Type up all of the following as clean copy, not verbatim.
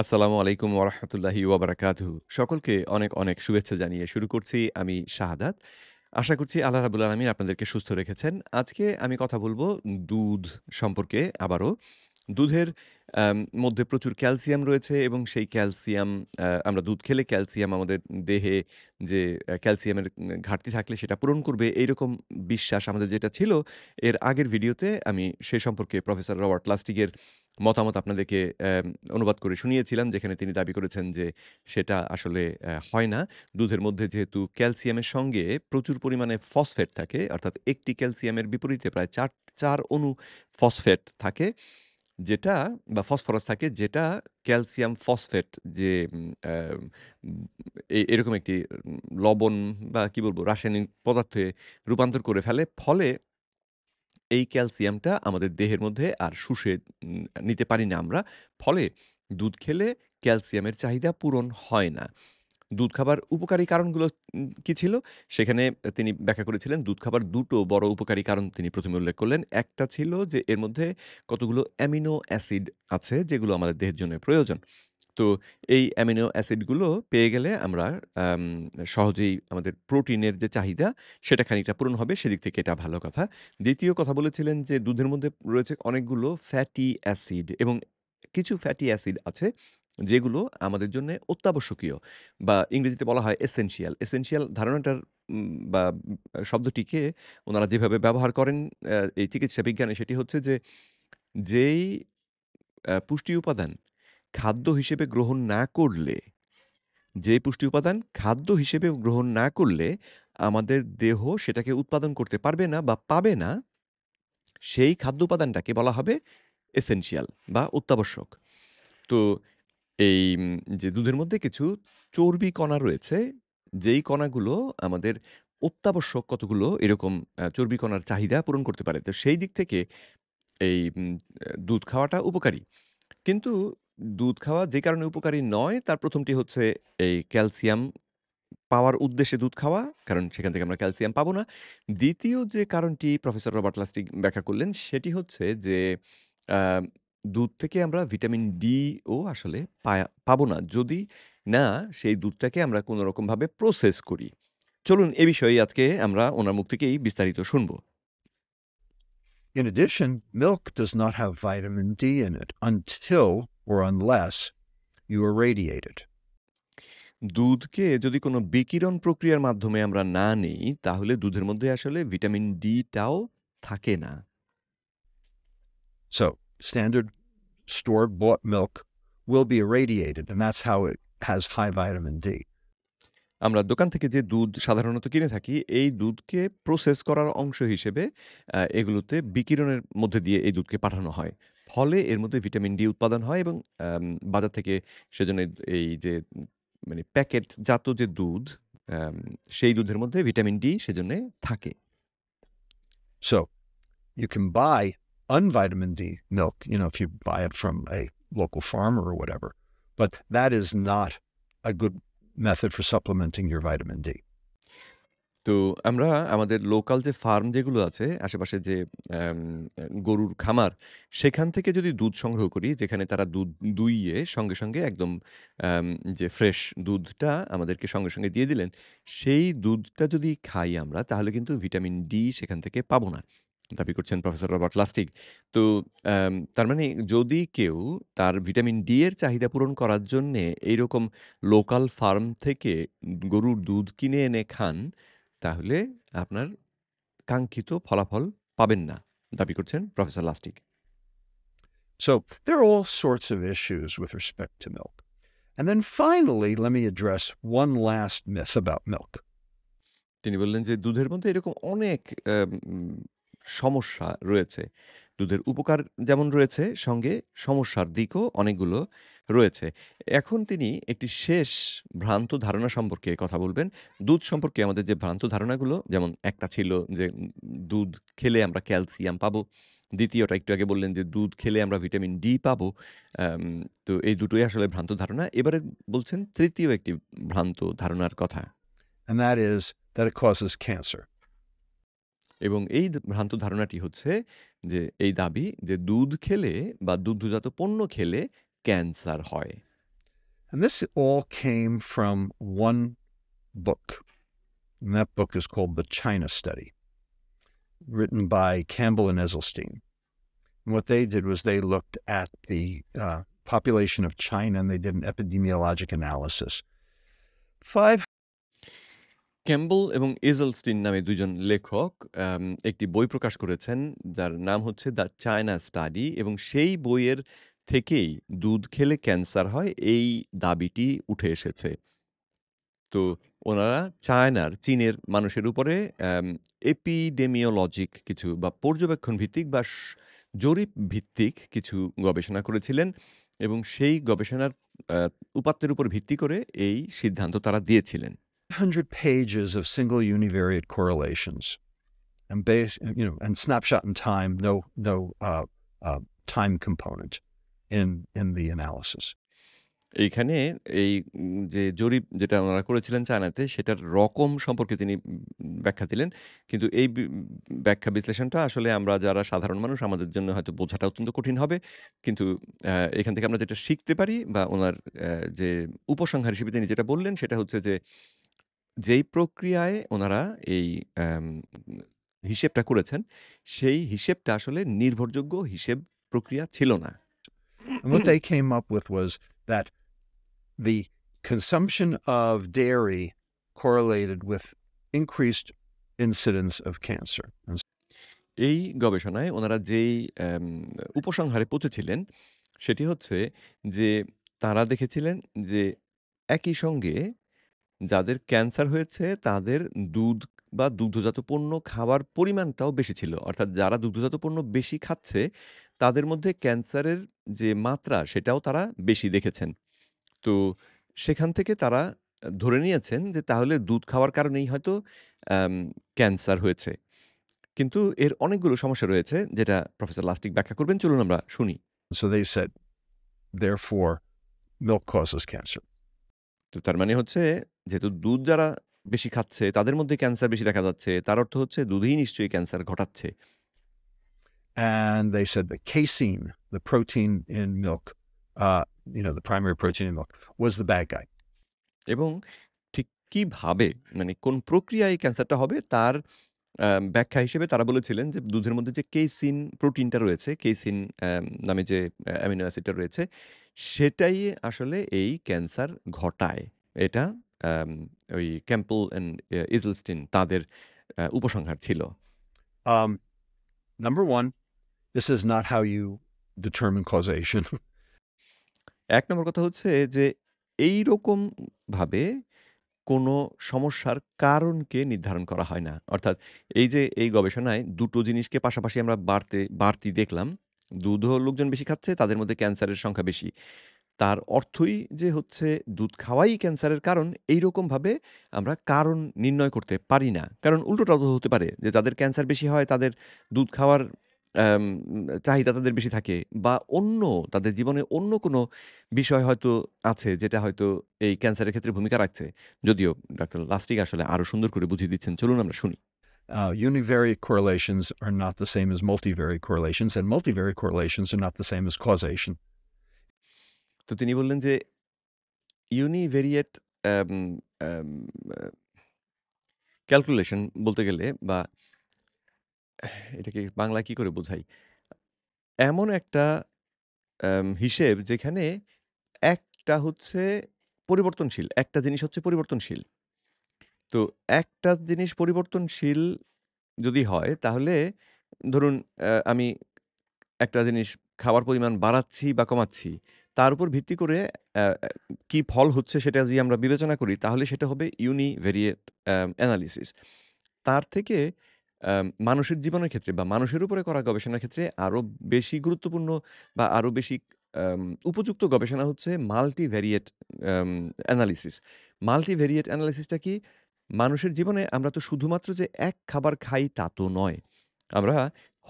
আসসালামু আলাইকুম ওয়া রাহমাতুল্লাহি ওয়া বারাকাতুহু। সকলকে অনেক, অনেক শুভেচ্ছা জানিয়ে শুরু করছি আমি শাহাদাত। আশা করছি আল্লাহ রাব্বুল আলামিন আপনাদেরকে সুস্থ রেখেছেন। আজকে আমি কথা বলব দুধ সম্পর্কে আবারও। দুধের মধ্যে প্রচুর ক্যালসিয়াম রয়েছে এবং সেই ক্যালসিয়াম আমরা দুধ খেলে ক্যালসিয়াম আমাদের দেহে যে ক্যালসিয়ামের ঘাটতি থাকলে সেটা পূরণ করবে এইরকম বিশ্বাস আমাদের যেটা ছিল, এর আগের ভিডিওতে আমি সে সম্পর্কে প্রফেসর রবার্ট লাস্টিগের মতামত আপনাদেরকে অনুবাদ করে শুনিয়েছিলাম, যেখানে তিনি দাবি করেছেন যে সেটা আসলে হয় না। দুধের মধ্যে যেহেতু ক্যালসিয়ামের সঙ্গে প্রচুর পরিমাণে ফসফেট থাকে, অর্থাৎ একটি ক্যালসিয়ামের বিপরীতে প্রায় ৪ অণু ফসফেট থাকে, যেটা বা ফসফরাস থাকে, যেটা ক্যালসিয়াম ফসফেট যে উম আ উম এরকম একটি লবণ বা কি বলবো রাসায়নিক পদার্থে রূপান্তর করে ফেলে। ফলে এই ক্যালসিয়ামটা আমাদের দেহের মধ্যে আর শুষে নিতে পারি না আমরা। ফলে দুধ খেলে ক্যালসিয়ামের চাহিদা পূরণ হয় না। দুধ খাবার উপকারী কারণগুলো কি ছিল? সেখানে তিনি ব্যাখ্যা করেছিলেন দুধ খাবার ২ টো বড় উপকারী কারণ তিনি ১ম এ উল্লেখ করলেন। একটা ছিল যে এর মধ্যে কতগুলো অ্যামিনো অ্যাসিড আছে যেগুলো আমাদের দেহের জন্য প্রয়োজন। তো এই অ্যামিনো অ্যাসিডগুলো পেয়ে গেলে আমরা আম সহজেই আমাদের প্রোটিনের যে চাহিদা সেটা খানিকটা পূরণ হবে। সেদিক থেকে এটা ভালো কথা। ২য় কথা বলেছিলেন যে দুধের মধ্যে রয়েছে অনেকগুলো ফ্যাটি অ্যাসিড এবং কিছু ফ্যাটি অ্যাসিড আছে যেগুলো আমাদের জন্যে অত্যাবশ্যকীয় বা ইংরেজিতে বলা হয় এসেনশিয়াল। এসেনশিয়াল ধারণাটার বা শব্দটিকে উনারা যেভাবে ব্যবহার করেন এই চিকিৎসা বিজ্ঞানে, সেটি হচ্ছে যে যেই পুষ্টি উপাদান খাদ্য হিসেবে গ্রহণ না করলে, যে পুষ্টি উপাদান খাদ্য হিসেবে গ্রহণ না করলে আমাদের দেহ সেটাকে উৎপাদন করতে পারবে না বা পাবে না, সেই খাদ্য উপাদানটাকে বলা হবে এসেনশিয়াল বা অত্যাবশ্যক। তো এই যে দুধের মধ্যে কিছু চর্বি কণা রয়েছে, যেই কণাগুলো আমাদের অত্যাবশ্যক কতগুলো এরকম চর্বি কণার চাহিদা পূরণ করতে পারে। তো সেই দিক থেকে এই দুধ খাওয়াটা উপকারী। কিন্তু দুধ খাওয়া যে কারণে উপকারী নয়, তার ১ম টি হচ্ছে এই ক্যালসিয়াম পাওয়ার উদ্দেশ্যে দুধ খাওয়া, কারণ সেখান থেকে আমরা ক্যালসিয়াম পাবো না। ২য় যে কারণটি প্রফেসর রবার্ট লাস্টিগ ব্যাখ্যা করলেন, সেটি হচ্ছে যে আ দুধ থেকে আমরা ভিটামিন ডি ও আসলে পাবো না, যদি না সেই দুধটাকে আমরা কোনরকমভাবে প্রসেস করি। চলুন এ বিষয়ে আজকে আমরা উনার মুখ থেকেই বিস্তারিত শুনব। In addition, milk does not have vitamin D in it until or unless you irradiate it. দুধকে যদি কোনো বিকিরণ প্রক্রিয়ার মাধ্যমে আমরা না নেই, তাহলে দুধের মধ্যে আসলে ভিটামিন ডি টাও থাকে না। So, standard store bought milk will be irradiated, and that's how it has high vitamin D. আমরা দোকান থেকে যে দুধ সাধারণত কিনে থাকি, এই দুধকে প্রসেস করার অংশ হিসেবে এগুলোতে বিকিরণের মধ্যে দিয়ে এই দুধকে পাঠানো হয়। ফলে এর মধ্যে ভিটামিন ডি উৎপাদন হয় এবং বাজার থেকে সেজন্য এই যে মানে প্যাকেটজাত যে দুধ, আম সেই দুধের মধ্যে ভিটামিন ডি সেজন্যে থাকে। So, you can buy unvitamin D milk, if you buy it from a local farmer or whatever, but that is not a good method for supplementing your vitamin D. তো আমরা আমাদের local যে farm যেগুলো আছে, আশেপাশে যে অ্যাম গরুর খামার, সেখান থেকে যদি দুধ সংগ্রহ করি, যেখানে তারা দুধ দুইয়ে সঙ্গে, সঙ্গে একদম অ্যাম যে ফ্রেশ দুধটা আমাদেরকে সঙ্গে, সঙ্গে দিয়ে দিলেন, সেই দুধটা যদি খাই আমরা, তাহলে কিন্তু ভিটামিন ডি সেখান থেকে পাবো না। দাবি করছেন প্রফেসর রবার্ট লাস্টিগ। তো তার মানে যদি কেউ তার ভিটামিন ডি এর চাহিদা পূরণ করার জন্যে এইরকম লোকাল ফার্ম থেকে গরুর দুধ কিনে এনে খান, তাহলে আপনার কাঙ্ক্ষিত ফলাফল পাবেন না, দাবি করছেন professor লাস্টিগ। So, there are all sorts of issues with respect to milk. And then finally, let me address one last myth about milk. তিনি বললেন যে দুধের মধ্যে এরকম অনেক সমস্যা রয়েছে। দুধের উপকার যেমন রয়েছে, সঙ্গে সমস্যার দিকও অনেকগুলো রয়েছে। এখন তিনি একটি শেষ ভ্রান্ত ধারণা সম্পর্কে কথা বলবেন। দুধ সম্পর্কে আমাদের যে ভ্রান্ত ধারণাগুলো, যেমন একটা ছিল যে দুধ খেলে আমরা ক্যালসিয়াম পাবো। ২য়টা একটু আগে বললেন যে দুধ খেলে আমরা ভিটামিন ডি পাবো। আম তো এই দুটোই আসলে ভ্রান্ত ধারণা। এবারে বলছেন ৩য় একটি ভ্রান্ত ধারণার কথা। And that is that it causes cancer. এবং এই ভ্রান্ত ধারণাটি হচ্ছে যে এই দাবি যে দুধ খেলে বা দুগ্ধজাত পণ্য খেলে ক্যান্সার হয়। And this all came from one book, and that book is called The China Study, written by Campbell and Eselstein. And what they did was they looked at the population of China and they did an epidemiologic analysis. Five Campbell এবং এজেলস্টিন নামে ২ জন লেখক একটি বই প্রকাশ করেছেন, যার নাম হচ্ছে 'the China study' এবং সেই বইয়ের থেকেই দুধ খেলে ক্যান্সার হয় এই দাবিটি উঠে এসেছে। তো ওনারা চীনের মানুষের উপরে অ্যাম এপিডেমিওলজিক কিছু বা পর্যবেক্ষণ ভিত্তিক বা জরিপ ভিত্তিক কিছু গবেষণা করেছিলেন এবং সেই গবেষণার আ উপাত্তের উপর ভিত্তি করে এই সিদ্ধান্ত তারা দিয়েছিলেন। 100 pages of single univariate correlations and and snapshot in time, time component in the analysis. এইখানে যে জরিপ যেটা ওনারা করেছিলেন চায়নাতে সেটার রকম সম্পর্কে তিনি ব্যাখ্যা দিলেন। কিন্তু এই ব্যাখ্যা বিশ্লেষণটা আসলে আমরা যারা সাধারণ মানুষ আমাদের জন্য হয়তো বোঝাটা অত্যন্ত কঠিন হবে। কিন্তু এখান থেকে আমরা যেটা শিখতে পারি বা উনার যে উপসংহার হিসেবে তিনি যেটা বললেন সেটা হচ্ছে যে, যেই প্রক্রিয়ায় ওনারা এই অ্যাম হিসেবটা করেছেন, সেই হিসেবটা আসলে নির্ভরযোগ্য হিসেব প্রক্রিয়া ছিল না। And what they came up with was that the consumption of dairy correlated with increased incidence of cancer. And এই গবেষণায় ওনারা যেই উপসংহারে পৌঁছেছিলেন, সেটি হচ্ছে যে তারা দেখেছিলেন যে একই সঙ্গে যাদের ক্যান্সার হয়েছে তাদের দুধ বা দুগ্ধজাত পণ্য খাওয়ার পরিমাণটাও বেশি ছিল। অর্থাৎ যারা দুগ্ধজাত পণ্য বেশি খাচ্ছে, তাদের মধ্যে ক্যান্সারের যে মাত্রা সেটাও তারা বেশি দেখেছেন। তো সেখান থেকে তারা ধরে নিয়েছেন যে তাহলে দুধ খাওয়ার কারণেই হয়তো অ্যাম ক্যান্সার হয়েছে। কিন্তু এর অনেকগুলো সমস্যা রয়েছে যেটা প্রফেসর লাস্টিক ব্যাখ্যা করবেন। চলুন আমরা শুনি। so they said, therefore, milk causes cancer. তো তার মানে হচ্ছে যেহেতু দুধ যারা বেশি খাচ্ছে তাদের মধ্যে ক্যান্সার বেশি দেখা যাচ্ছে। তার অর্থ হচ্ছে দুধই নিশ্চয়ই ক্যান্সার ঘটাচ্ছে। And they said that casein, the protein in milk, the primary protein in milk, was the bad guy. এবং ঠিক কিভাবে মানে কোন প্রক্রিয়ায় ক্যান্সারটা হবে তার ব্যাখ্যা হিসেবে তারা বলেছিলেন যে দুধের মধ্যে যে কেইসিন প্রোটিনটা রয়েছে, কেইসিন নামে যে অ্যামিনো অ্যাসিডটা রয়েছে, সেটাই আসলে এই ক্যান্সার ঘটায়। এটা আম ওই ক্যাম্পল অ্যান্ড ইজলস্টিন তাদের উপসংহার ছিল। Um, number one, this is not how you determine causation. ১ নম্বর কথা হচ্ছে যে এইরকমভাবে কোনো সমস্যার কারণকে নির্ধারণ করা হয় না। অর্থাৎ এই যে এই গবেষণায় ২ টো জিনিসকে পাশাপাশি আমরা বাড়তি দেখলাম। দুধও লোকজন বেশি খাচ্ছে, তাদের মধ্যে ক্যান্সারের সংখ্যা বেশি। তার অর্থই যে হচ্ছে দুধ খাওয়াই ক্যান্সারের কারণ, এইরকমভাবে আমরা কারণ নির্ণয় করতে পারি না। কারণ উল্টোটাও তো হতে পারে যে যাদের ক্যান্সার বেশি হয় তাদের দুধ খাওয়ার অ্যাম চাহিদা তাদের বেশি থাকে বা অন্য তাদের জীবনে অন্য কোনো বিষয় হয়তো আছে যেটা হয়তো এই ক্যান্সারের ক্ষেত্রে ভূমিকা রাখছে। যদিও ডাক্তার লাস্টিক আসলে আরো সুন্দর করে বুঝিয়ে দিচ্ছেন। চলুন আমরা শুনি। Univariate correlations are not the same as multivariate correlations, and multivariate correlations are not the same as causation. তো তিনি বললেন যে ইউনিভেরিয়েট অ্যাম অ্যাম আ ক্যালকুলেশন বলতে গেলে বা এটাকে বাংলায় কি করে বোঝাই? এমন একটা হিসেব যেখানে একটা হচ্ছে পরিবর্তনশীল। একটা জিনিস হচ্ছে পরিবর্তনশীল। তো একটা জিনিস পরিবর্তনশীল যদি হয় তাহলে ধরুন আমি একটা জিনিস খাওয়ার পরিমাণ বাড়াচ্ছি বা কমাচ্ছি। তার উপর ভিত্তি করে অ্যা অ্যা কি ফল হচ্ছে সেটা যদি আমরা বিবেচনা করি তাহলে সেটা হবে ইউনিভেরিয়েট অ্যানালিসিস। তার থেকে মানুষের জীবনের ক্ষেত্রে বা মানুষের উপরে করা গবেষণার ক্ষেত্রে আরো বেশি গুরুত্বপূর্ণ বা আরো বেশি আম উপযুক্ত গবেষণা হচ্ছে মাল্টিভেরিয়েট অ্যাম অ্যানালিসিস। মাল্টিভেরিয়েট অ্যানালিসিসটা কি? মানুষের জীবনে আমরা তো শুধুমাত্র যে এক খাবার খাই তা তো নয়। আমরা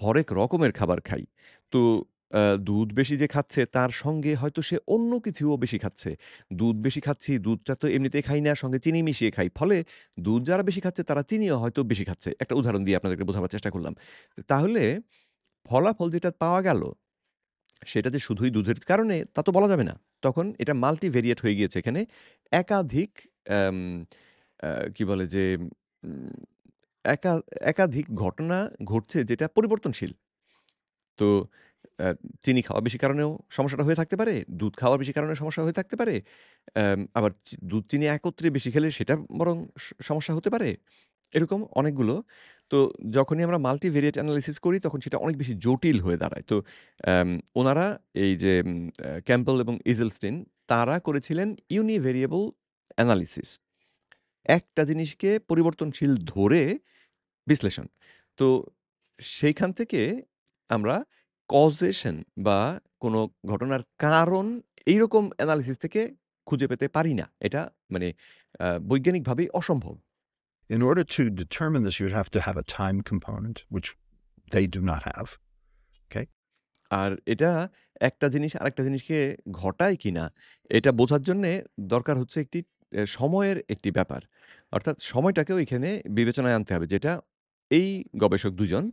হরেক রকমের খাবার খাই। তো দুধ বেশি যে খাচ্ছে তার সঙ্গে হয়তো সে অন্য কিছুও বেশি খাচ্ছে। দুধ বেশি খাচ্ছি, দুধটা তো এমনিতেই খাই না, সঙ্গে চিনি মিশিয়ে খাই। ফলে দুধ যারা বেশি খাচ্ছে তারা চিনিও হয়তো বেশি খাচ্ছে। একটা উদাহরণ দিয়ে আপনাদেরকে বোঝাবার চেষ্টা করলাম। তাহলে ফলাফল যেটা পাওয়া গেল সেটা যে শুধুই দুধের কারণে তা তো বলা যাবে না। তখন এটা মাল্টিভেরিয়েট হয়ে গিয়েছে এখানে। একাধিক অ্যাম কি বলে যে উম একা একাধিক ঘটনা ঘটছে যেটা পরিবর্তনশীল। তো অ্যা চিনি খাওয়া বেশি কারণেও সমস্যাটা হয়ে থাকতে পারে। দুধ খাওয়া বেশি কারণে সমস্যা হয়ে থাকতে পারে। আবার দুধ চিনি একত্রে বেশি খেলে সেটা বরং সমস্যা হতে পারে। এরকম অনেকগুলো। তো যখনই আমরা মাল্টিভেরিয়েট এনালাইসিস করি তখন সেটা অনেক বেশি জটিল হয়ে দাঁড়ায়। তো অ্যাম উনারা এই যে ক্যাম্পবেল এবং ইজেলস্টিন তারা করেছিলেন ইউনিভেরিয়েবল এনালিসিস। একটা জিনিসকে পরিবর্তনশীল ধরে বিশ্লেষণ। তো সেইখান থেকে আমরা কজেশন বা কোনো ঘটনার কারণ এইরকম এনালিসিস থেকে খুঁজে পেতে পারি না। এটা মানে বৈজ্ঞানিকভাবেই অসম্ভব। In order to determine this, you would have to have a time component, which they do not have. Okay. আর এটা একটা জিনিস আরেকটা জিনিসকে ঘটায় কিনা এটা বোঝার জন্যে দরকার হচ্ছে একটি সময়ের একটি ব্যাপার। অর্থাৎ সময়টাকেও এখানে বিবেচনায় আনতে হবে যেটা এই গবেষক দুজন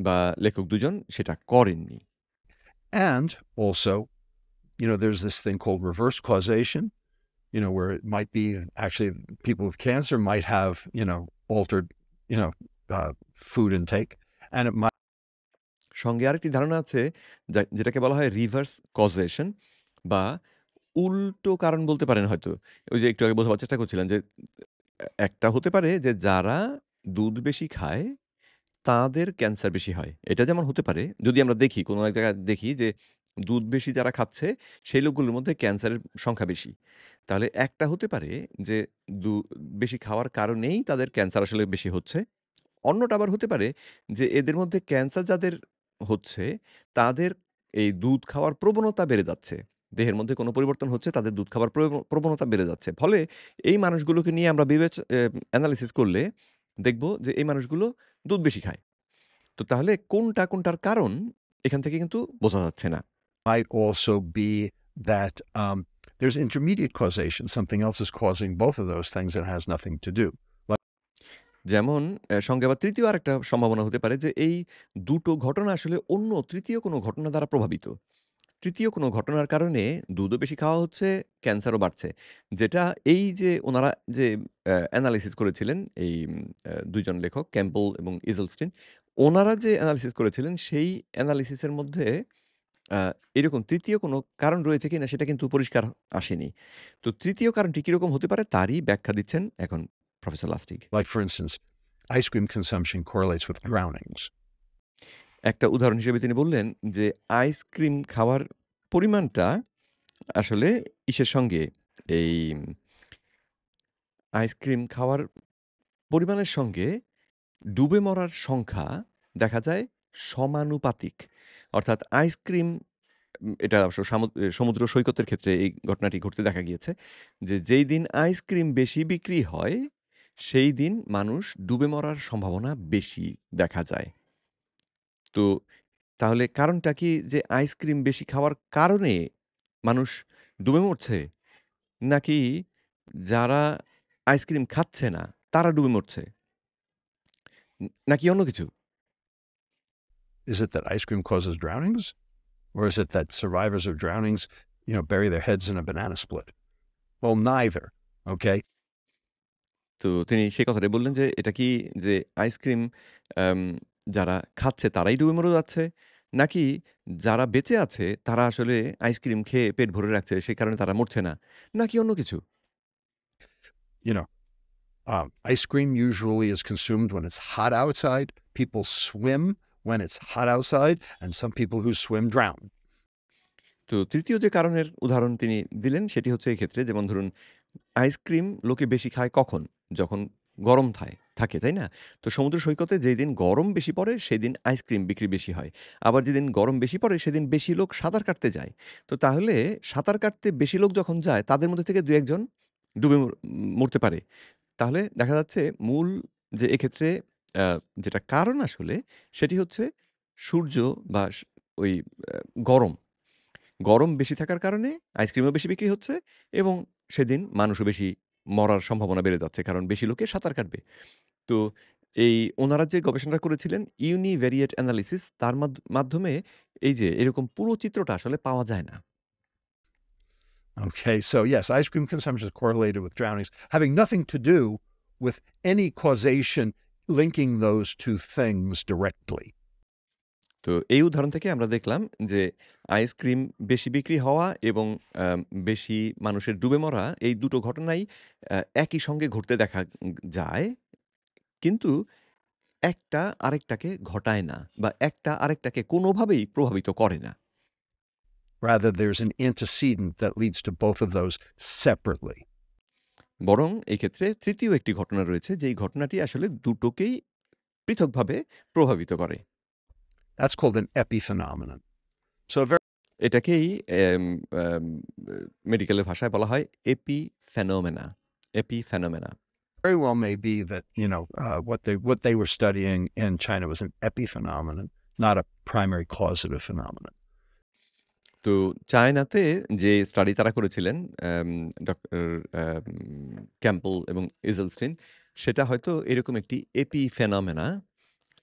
বা লেখক দুজন সেটা করেননি। And also, there's this thing called reverse causation, where it might be actually people with cancer might have, altered, food intake, and it might. সঙ্গে আরেকটি ধারণা আছে যেটাকে বলা হয় রিভার্স কজেশন বা উল্টো কারণ বলতে পারেন হয়তো। ওই যে একটু আগে বোঝাবার চেষ্টা করছিলাম যে একটা হতে পারে যে যারা দুধ বেশি খায় তাদের ক্যান্সার বেশি হয়। এটা যেমন হতে পারে যদি আমরা দেখি কোনো এক জায়গায় দেখি যে দুধ বেশি যারা খাচ্ছে সেই লোকগুলোর মধ্যে ক্যান্সারের সংখ্যা বেশি। তাহলে একটা হতে পারে যে দু বেশি খাওয়ার কারণেই তাদের ক্যান্সার আসলে বেশি হচ্ছে। অন্যটা আবার হতে পারে যে এদের মধ্যে ক্যান্সার যাদের হচ্ছে, তাদের এই দুধ খাওয়ার প্রবণতা বেড়ে যাচ্ছে। দেহের মধ্যে কোনো পরিবর্তন হচ্ছে, তাদের দুধ খাবার প্রবণতা বেড়ে যাচ্ছে। ফলে এই মানুষগুলোকে নিয়ে আমরা এনালাইসিস করলে দেখব যে এই মানুষগুলো দুধ বেশি খায়। তো তাহলে কোনটার কারণ এখান থেকে কিন্তু বোঝা যাচ্ছে না। Might also be that there's intermediate causation. Something else is causing both of those things that has nothing to do. Like, যেমন সঙ্গে আবার তৃতীয় আরেকটা সম্ভাবনা হতে পারে যে এই দুটো ঘটনা আসলে অন্য তৃতীয় কোনো ঘটনা দ্বারা প্রভাবিত। তৃতীয় কোনো ঘটনার কারণে দুধও বেশি খাওয়া হচ্ছে, ক্যান্সারও বাড়ছে। যেটা এই যে উনারা যে এনালাইসিস করেছিলেন এই ২ জন লেখক ক্যাম্পবেল এবং ইজেলস্টিন, ওনারা যে এনালাইসিস করেছিলেন সেই এনালাইসিসের মধ্যে আ এরকম তৃতীয় কোনো কারণ রয়েছে কিনা সেটা কিন্তু পরিষ্কার আসেনি। তো তৃতীয় কারণটি কিরকম হতে পারে তারই ব্যাখ্যা দিচ্ছেন এখন professor লাস্টিগ। like for instance, ice cream consumption correlates with drownings. একটা উদাহরণ হিসেবে তিনি বললেন যে আইসক্রিম খাওয়ার পরিমাণটা আসলে ইসের সঙ্গে এই আইসক্রিম খাওয়ার পরিমাণের সঙ্গে ডুবে মরার সংখ্যা দেখা যায় সমানুপাতিক। অর্থাৎ আইসক্রিম এটা অবশ্য সমুদ্র সৈকতের ক্ষেত্রে এই ঘটনাটি ঘটতে দেখা গিয়েছে। যে যেই দিন আইসক্রিম বেশি বিক্রি হয়, সেই দিন মানুষ ডুবে মরার সম্ভাবনা বেশি দেখা যায়। তো তাহলে কারণটা কি যে আইসক্রিম বেশি খাওয়ার কারণে মানুষ ডুবে মরছে? নাকি যারা আইসক্রিম খাচ্ছে না তারা ডুবে মরছে? নাকি অন্য কিছু? Is it that ice cream causes drownings? Or is it that survivors of drownings, bury their heads in a banana split? Well, neither. Okay. তো তিনি সেই কথাটাই বললেন যে, এটা কি যে আইসক্রিম আম যারা খাচ্ছে তারাই ডুবে মরে যাচ্ছে? নাকি যারা বেঁচে আছে তারা আসলে আইসক্রিম খেয়ে পেট ভরে রাখছে সে কারণে তারা মরছে না? নাকি অন্য কিছু? You know, ice cream usually is consumed when it's hot outside. People swim when it's hot outside, and some people who swim drown. তো তৃতীয় যে কারণের উদাহরণ তিনি দিলেন সেটি হচ্ছে এক্ষেত্রে যেমন ধরুন আইসক্রিম লোকে বেশি খায় কখন? যখন গরম থাকে, তাই না? তো সমুদ্র সৈকতে যেদিন গরম বেশি পড়ে সেদিন আইসক্রিম বিক্রি বেশি হয়। আবার যেদিন গরম বেশি পড়ে সেদিন বেশি লোক সাঁতার কাটতে যায়। তো তাহলে সাঁতার কাটতে বেশি লোক যখন যায় তাদের মধ্যে থেকে ২-১ জন ডুবে মরতে পারে। তাহলে দেখা যাচ্ছে মূল যে এক্ষেত্রে আ যেটা কারণ আসলে সেটি হচ্ছে সূর্য বা ওই আ গরম। গরম বেশি থাকার কারণে আইসক্রিমও বেশি বিক্রি হচ্ছে এবং সেদিন মানুষও বেশি মরার সম্ভাবনা বেড়ে যাচ্ছে। কারণ বেশি লোকে সাঁতার কাটবে। তো এই ওনারা যে গবেষণাটা করেছিলেন ইউনিভেরিয়েট অ্যানালিসিস তার মাধ্যমে এই যে এরকম পুরো চিত্রটা আসলে পাওয়া যায় না। Okay, so yes, ice cream consumption is correlated with drownings, having nothing to do with any causation linking those two things directly. তো এই উদাহরণ থেকে আমরা দেখলাম যে আইসক্রিম বেশি বিক্রি হওয়া এবং বেশি মানুষের ডুবে মরা এই দুটো ঘটনাই একই সঙ্গে ঘটতে দেখা যায়। কিন্তু একটা আরেকটাকে ঘটায় না বা একটা আরেকটাকে কোনোভাবেই প্রভাবিত করে না। Rather, there's an antecedent that leads to both of those separately. বরং এই ক্ষেত্রে তৃতীয় একটি ঘটনা রয়েছে যেই ঘটনাটি আসলে দুটোকেই পৃথকভাবে প্রভাবিত করে। That's called an epiphenomenon. So a very, এটাকেই এম আম মেডিকেলের ভাষায় বলা হয় এপিফেনোমেনা। এপিফেনোমেনা। very well may be that, what they were studying in China was an epiphenomenon, not a primary causative phenomenon. তো চায়নাতে যে স্টাডি তারা করেছিলেন অ্যাম ডক্টর ক্যাম্পল এবং এজেলস্টিন সেটা হয়তো এরকম একটি এপিফেনোমেনা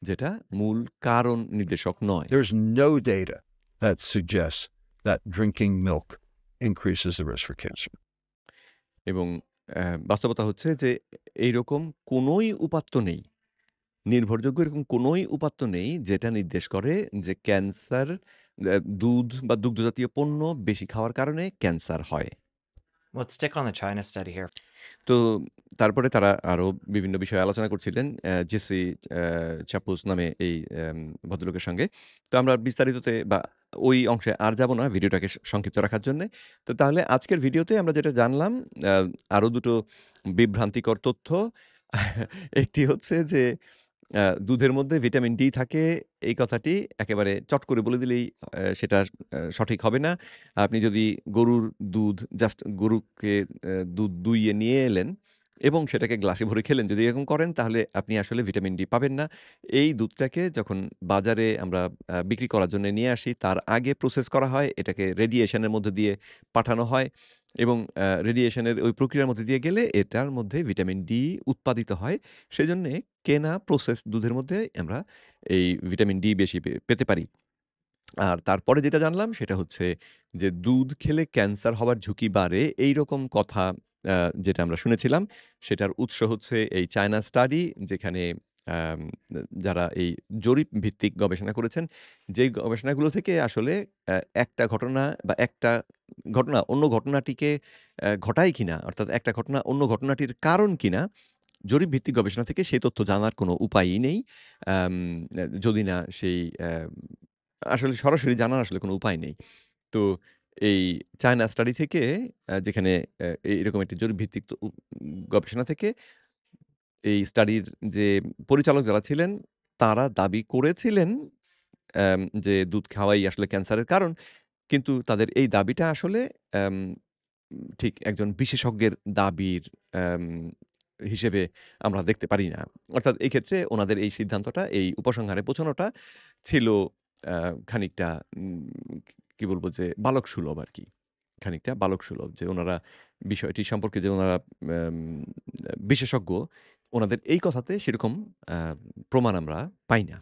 যেটা মূল কারণ নির্দেশক নয়। There's no data that suggests that drinking milk increases the risk for cancer. এবং বাস্তবতা হচ্ছে যে এইরকম কোনোই উপাত্ত নেই। নির্ভরযোগ্য এরকম কোনোই উপাত্ত নেই যেটা নির্দেশ করে যে ক্যান্সার দুধ বা দুগ্ধজাতীয় পণ্য বেশি খাওয়ার কারণে ক্যান্সার হয়। Let's stick on the China study here. তো তারপরে তারা আরো বিভিন্ন বিষয়ে আলোচনা করছিলেন জেসি অ্যা চাপুস নামে এই ভদ্রলোকের সঙ্গে। তো আমরা বিস্তারিততে বা ওই অংশে আর যাব না ভিডিওটাকে সংক্ষিপ্ত রাখার জন্যে। তো তাহলে আজকের ভিডিওতে আমরা যেটা জানলাম আ আরো দুটো বিভ্রান্তিকর তথ্য। একটি হচ্ছে যে দুধের মধ্যে ভিটামিন ডি থাকে এই কথাটি একেবারে চট করে বলে দিলেই সেটা সঠিক হবে না। আপনি যদি গরুর দুধ জাস্ট গরুকে দুধ দুইয়ে নিয়ে এলেন এবং সেটাকে গ্লাসে ভরে খেলেন যদি এরকম করেন তাহলে আপনি আসলে ভিটামিন ডি পাবেন না। এই দুধটাকে যখন বাজারে আমরা বিক্রি করার জন্য নিয়ে আসি তার আগে প্রসেস করা হয়। এটাকে রেডিয়েশন এর মধ্যে দিয়ে পাঠানো হয় এবং রেডিয়েশনের ওই প্রক্রিয়ার মধ্যে দিয়ে গেলে এটার মধ্যে ভিটামিন ডি উৎপাদিত হয়। সেজন্যে কেনা প্রসেসড দুধের মধ্যে আমরা এই ভিটামিন ডি বেশি পেতে পারি। আর তারপরে যেটা জানলাম সেটা হচ্ছে যে দুধ খেলে ক্যান্সার হবার ঝুঁকি বাড়ে এইরকম কথা আ যেটা আমরা শুনেছিলাম সেটার উৎস হচ্ছে এই চায়না স্টাডি যেখানে আম যারা এই জরিপ ভিত্তিক গবেষণা করেছেন, যেই গবেষণাগুলো থেকে আসলে একটা ঘটনা বা একটা ঘটনা অন্য ঘটনাটিকে ঘটায় কিনা অর্থাৎ একটা ঘটনা অন্য ঘটনাটির কারণ কিনা জরিপ ভিত্তিক গবেষণা থেকে সেই তথ্য জানার কোনো উপায়ই নেই। আম যদি না সেই আসলে সরাসরি জানার আসলে কোনো উপায় নেই। তো এই চায়না স্টাডি থেকে যেখানে এরকম একটি জরিপ ভিত্তিক গবেষণা থেকে এই স্টাডির যে পরিচালক যারা ছিলেন, তারা দাবি করেছিলেন যে দুধ খাওয়াই আসলে ক্যান্সারের কারণ। কিন্তু তাদের এই দাবিটা আসলে অ্যাম ঠিক একজন বিশেষজ্ঞের দাবির অ্যাম হিসেবে আমরা দেখতে পারি না। অর্থাৎ এই ক্ষেত্রে উনাদের এই সিদ্ধান্তটা, এই উপসংহারে পৌঁছানোটা ছিল আ খানিকটা কি বলব যে বালকসুলভ আরকি। খানিকটা বালকসুলভ যে উনারা বিষয়টি সম্পর্কে যে উনারা বিশেষজ্ঞ, উনাদের এই কথাতে সেরকম আ প্রমাণ আমরা পাই না।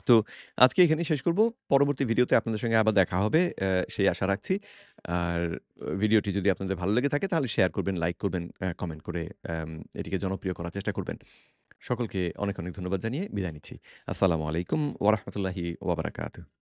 তো আজকে এখানেই শেষ করব। পরবর্তী ভিডিওতে আপনাদের সঙ্গে আবার দেখা হবে। সেই আশা রাখছি। আর ভিডিওটি যদি আপনাদের ভালো লেগে থাকে তাহলে শেয়ার করবেন, লাইক করবেন, কমেন্ট করে এটিকে জনপ্রিয় করার চেষ্টা করবেন। সকলকে অনেক, অনেক ধন্যবাদ জানিয়ে বিদায় নিচ্ছি। আসসালামু আলাইকুম ওয়া রাহমাতুল্লাহি ওয়া বারাকাতুহু।